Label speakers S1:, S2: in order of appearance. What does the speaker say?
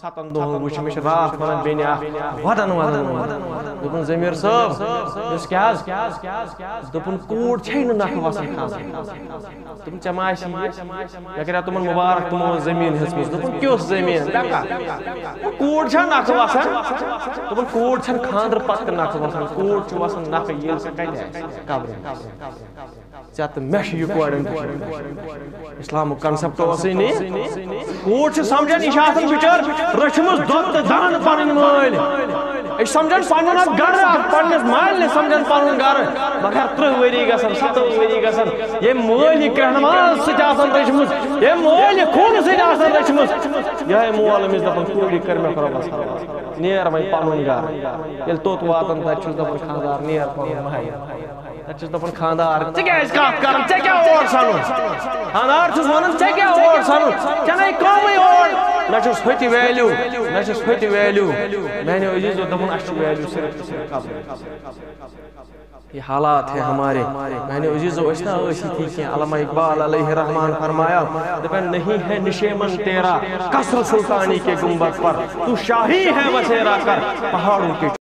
S1: 7 دۄہن وٕچھ مےٚ چھِ راتھ وَنان بیٚنہِ اکھ وَدان دوٚپُن ضمیٖر صٲب یُس کیٛاہ حظ دوٚپُن کوٗر چھے نہٕ نکھٕ وَسان کھسان دوٚپُن ژےٚ ما آسی مےٚ کَریو تِمن مُبارک تِمو ٲس زٔمیٖن ہیٚژمٕژ دوٚپُن کیُتھ زٔمیٖن کوٗر چھا نکھٕ وَسان دوٚپُن کوٗر چھَنہٕ خانٛدرٕ پتہٕ تہِ نکھٕ وَسان کوٗر چھِ وَسان نکھٕ ییٚلہِ سۄ کَتہِ آسہِ قبرِ ژےٚ تہٕ مےٚ چھُ یہِ کورٮ۪ن اِسلامُک کنسٮ۪پٹ اوسُے نہٕ کوٗر چھِ سمجھان یہِ چھِ آسان بِچٲر رٔچھمٕژ دۄد تہٕ دانہٕ پنٕنۍ مٲلۍ یہِ چھِ سمجھان پنُن اکھ گرٕ اکھ پننِس مالنہِ سمجھان پنُن گرٕ مگر 30 ؤری گژھان 27 ؤری گژھان ییٚمۍ مٲلۍ یہِ کرٛٮ۪ہنہٕ ماز سۭتۍ آسان رٔچھمٕژ ییٚمۍ مٲلۍ یہِ خوٗنہٕ سۭتۍ آسان رٔچھمٕژ یِہوٚے مول أمِس دپان کوٗرِ کٔر مےٚ رۄبس حوالہٕ نیر وۄنۍ پنُن گرٕ ییٚلہِ توٚت واتان تتہِ چھُس دپان خانٛدار نیر پنُن مہیا تتہِ چھُس دپان خانٛدار ژٕ کیٛازِ کتھ کران ژےٚ کیٛاہ اور سنُن خانٛدار چھُس ونان ژےٚ کیٛاہ اور سنُن ژےٚ نَے کٲمٕے اور نہ چھُس ہُتہِ ویلیوٗ نہ چھُس ہُتہِ ویلیوٗ میانیو عزیٖزو دپُن اَسہِ چھُ ویلیوٗ صرف یہ حالات ہے ہمارے میانیو عزیٖزو أسۍ نہ ٲسۍ یِتھی کینٛہہ علامہ اقبال علیہ رحمان فرمایا دپان نہیں ہے نشیمن تیرا قصر سلطانی کے گنبد پر تو شاہی ہے بسیرا کر پہاڑوں کے